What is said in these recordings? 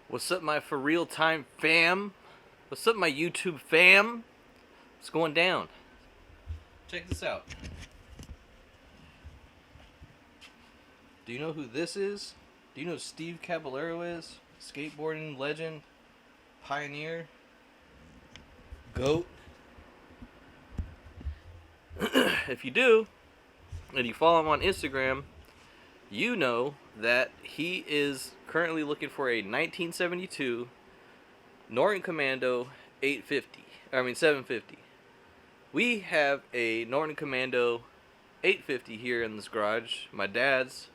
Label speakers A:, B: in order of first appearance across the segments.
A: What's up, my for real time fam? What's up, my YouTube fam? What's going down? Check this out. Do you know who this is? Do you know who Steve Caballero is? Skateboarding legend, pioneer, goat. If you do, and you follow him on Instagram, you know that he is currently looking for a 1972 Norton Commando 750. We have a Norton Commando 850 here in this garage. My dad's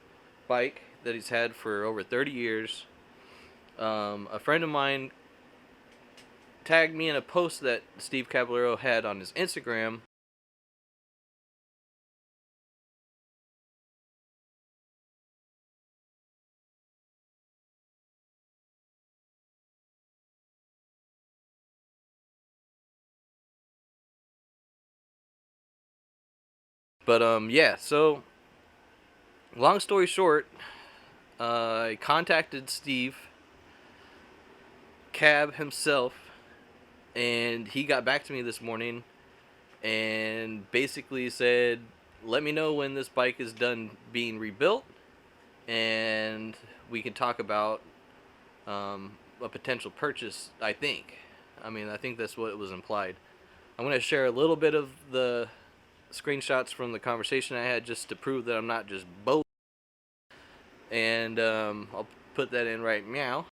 A: bike that he's had for over 30 years. A friend of mine tagged me in a post that Steve Caballero had on his Instagram. But yeah, so long story short, I contacted Steve Cab himself, and he got back to me this morning and basically said, let me know when this bike is done being rebuilt, and we can talk about a potential purchase. I think that's what it was implied. I'm going to share a little bit of the screenshots from the conversation I had just to prove that I'm not just both. And I'll put that in right now.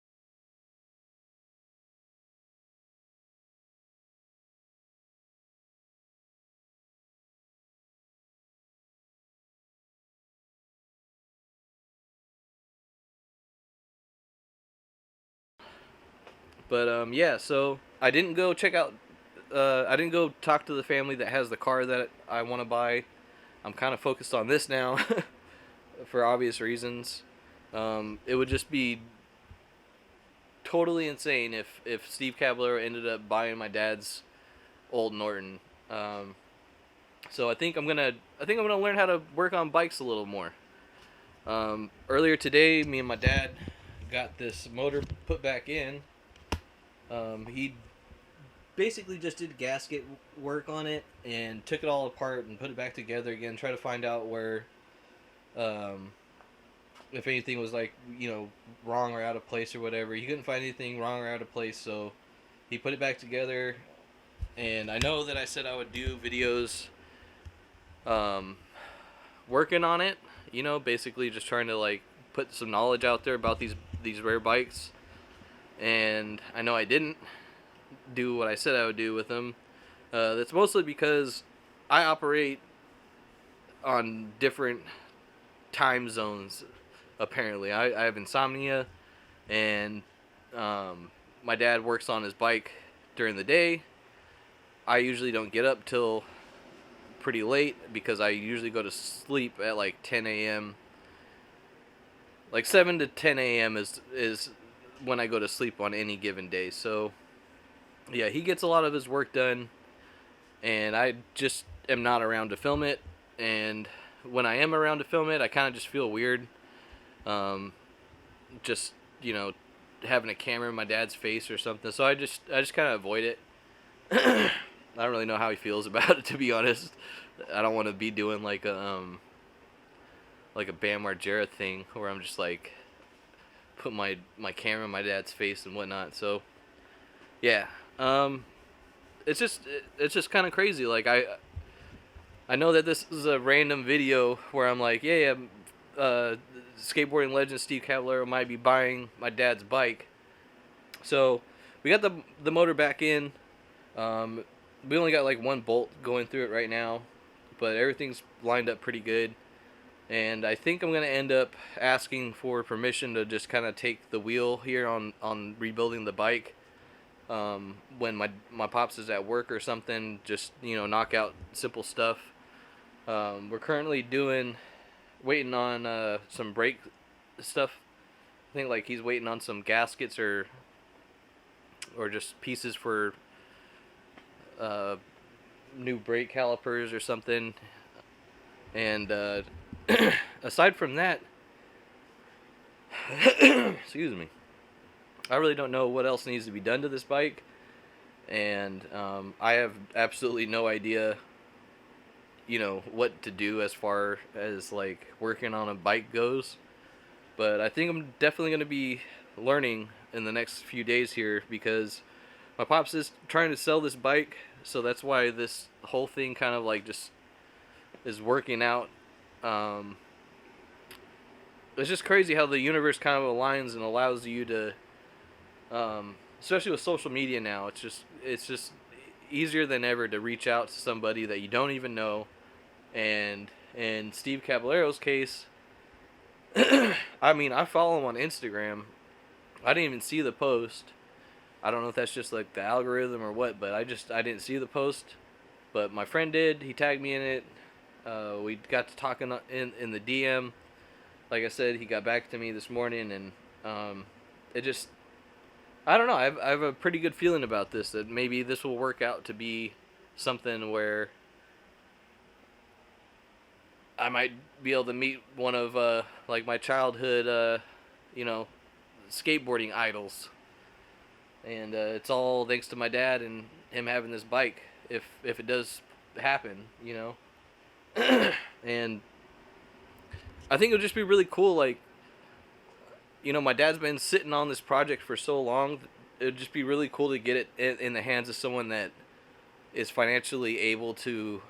A: But yeah, so I didn't go check out. I didn't go talk to the family that has the car that I want to buy. I'm kind of focused on this now, for obvious reasons. It would just be totally insane if Steve Caballero ended up buying my dad's old Norton. So I think I'm gonna learn how to work on bikes a little more. Earlier today, me and my dad got this motor put back in. He basically just did gasket work on it and took it all apart and put it back together again. Try to find out where, if anything was wrong or out of place or whatever. He couldn't find anything wrong or out of place, so he put it back together. And I know that I said I would do videos, working on it. Basically just trying to put some knowledge out there about these rare bikes. And I know I didn't do what I said I would do with them. That's mostly because I operate on different time zones. Apparently, I have insomnia, and my dad works on his bike during the day. I usually don't get up till pretty late because I usually go to sleep at 10 a.m. 7 to 10 a.m. is when I go to sleep on any given day. So yeah, he gets a lot of his work done, and I just am not around to film it. And when I am around to film it, I kind of just feel weird. Just having a camera in my dad's face or something. So I just kind of avoid it. I don't really know how he feels about it, to be honest. I don't want to be doing like a Bam Margera thing where I'm just put my camera in my dad's face and whatnot. So yeah, it's just kind of crazy. I know that this is a random video where I'm skateboarding legend Steve Caballero might be buying my dad's bike. So we got the motor back in. We only got one bolt going through it right now, but everything's lined up pretty good. And I think I'm going to end up asking for permission to just kind of take the wheel here on rebuilding the bike. When my pops is at work or something, just, knock out simple stuff. We're currently waiting on some brake stuff. I think he's waiting on some gaskets or just pieces for new brake calipers or something. And aside from that, excuse me. I really don't know what else needs to be done to this bike, and I have absolutely no idea, what to do as far as like working on a bike goes. But I think I'm definitely going to be learning in the next few days here, because my pops is trying to sell this bike, so that's why this whole thing kind of like just is working out. Um, it's just crazy how the universe kind of aligns and allows you to, especially with social media now. It's just easier than ever to reach out to somebody that you don't even know. And in Steve Caballero's case, I mean, I follow him on Instagram. I didn't even see the post. I don't know if that's just like the algorithm or what, but I didn't see the post. But my friend did. He tagged me in it. We got to talking in the DM. Like I said, he got back to me this morning, and it just, I don't know. I have a pretty good feeling about this, that maybe this will work out to be something where I might be able to meet one of like my childhood, skateboarding idols, and it's all thanks to my dad and him having this bike. If it does happen, and I think it'll just be really cool. Like, my dad's been sitting on this project for so long. It'd just be really cool to get it in the hands of someone that is financially able to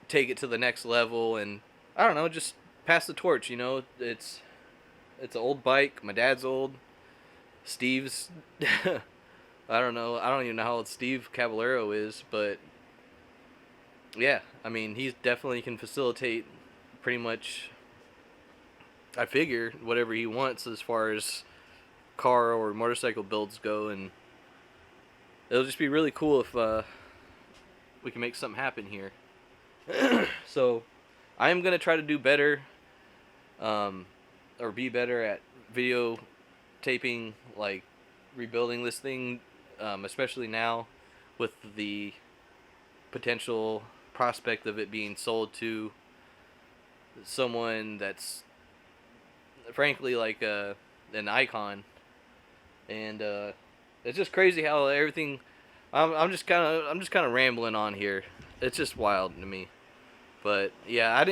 A: take it to the next level, and I don't know, just pass the torch. It's an old bike. My dad's old. Steve's I don't know. I don't even know how old Steve Caballero is, but yeah, I mean, he definitely can facilitate pretty much, I figure, whatever he wants as far as car or motorcycle builds go, and it'll just be really cool if we can make something happen here. So I am going to try to do better, or be better at videotaping, like rebuilding this thing, especially now with the potential prospect of it being sold to someone that's frankly like an icon. And it's just crazy how everything, I'm just kind of rambling on here. It's just wild to me. But yeah, I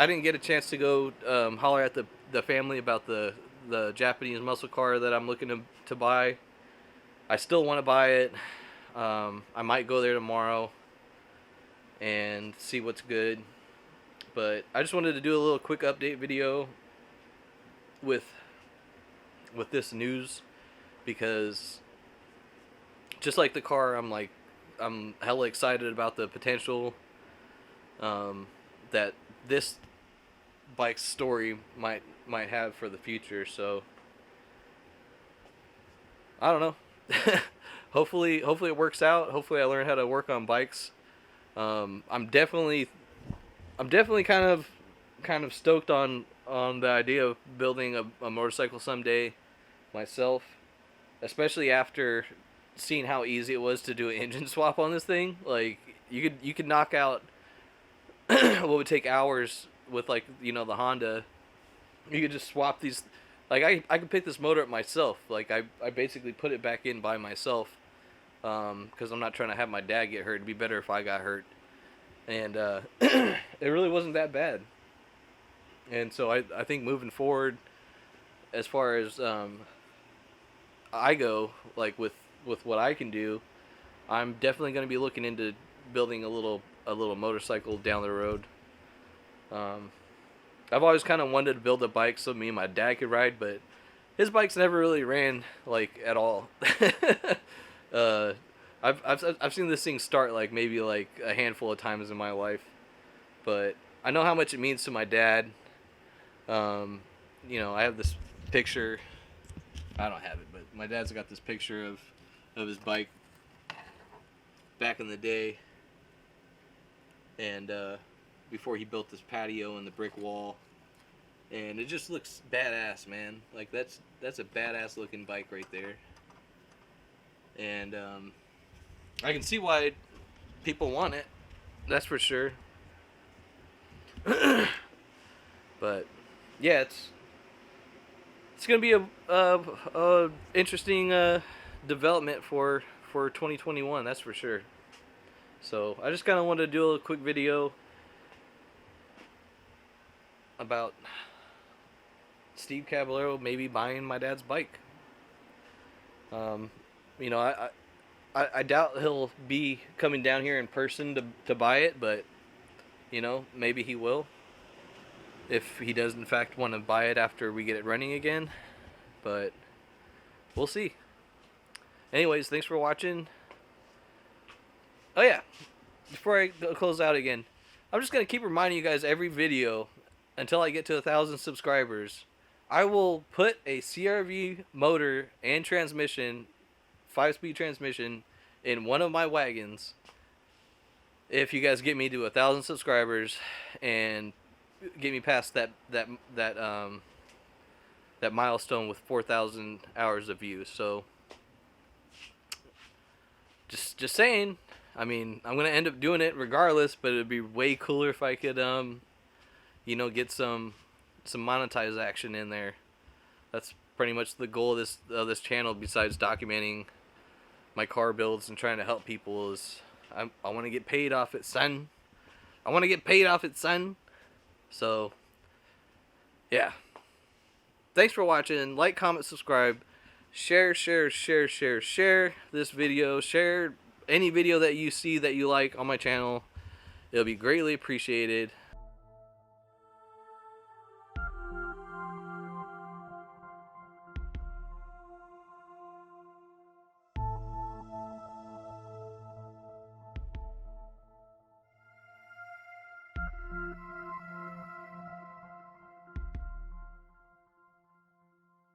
A: didn't get a chance to go holler at the family about the Japanese muscle car that I'm looking to buy. I still want to buy it. I might go there tomorrow and see what's good. But I just wanted to do a little quick update video with this news, because just like the car, I'm hella excited about the potential that this bike's story might have for the future. So I don't know. Hopefully it works out. Hopefully I learn how to work on bikes. I'm definitely kind of stoked on the idea of building a motorcycle someday myself, especially after seeing how easy it was to do an engine swap on this thing. Like, you could knock out what would take hours with, like, the Honda. You could just swap these. Like, I could pick this motor up myself. Like, I basically put it back in by myself, because I'm not trying to have my dad get hurt. It'd be better if I got hurt. And it really wasn't that bad. And so I think moving forward, as far as I go, like with what I can do, I'm definitely going to be looking into building a little motorcycle down the road. I've always kind of wanted to build a bike so me and my dad could ride, but his bikes never really ran, like, at all. I've seen this thing start like maybe like a handful of times in my life, but I know how much it means to my dad. I have this picture. I don't have it, but my dad's got this picture of his bike back in the day, and before he built this patio and the brick wall, and it just looks badass, man. Like, that's a badass looking bike right there, and I can see why people want it. That's for sure. But yeah, it's gonna be a interesting development for 2021. That's for sure. So I just kind of wanted to do a quick video about Steve Caballero maybe buying my dad's bike. Um, you know, I doubt he'll be coming down here in person to buy it, but you know, maybe he will. If he does in fact want to buy it after we get it running again. But we'll see. Anyways, thanks for watching. Oh yeah, before I close out again, I'm just going to keep reminding you guys every video until I get to 1,000 subscribers. I will put a CRV motor and transmission, 5-speed transmission, in one of my wagons if you guys get me to 1,000 subscribers and get me past that milestone with 4,000 hours of views. So just saying. I mean, I'm gonna end up doing it regardless, but it'd be way cooler if I could you know, get some monetized action in there. That's pretty much the goal of this channel, besides documenting my car builds and trying to help people, is I want to get paid off it, son. I want to get paid off it, son. So yeah, thanks for watching. Like, comment, subscribe, share this video. Share any video that you see that you like on my channel. It'll be greatly appreciated.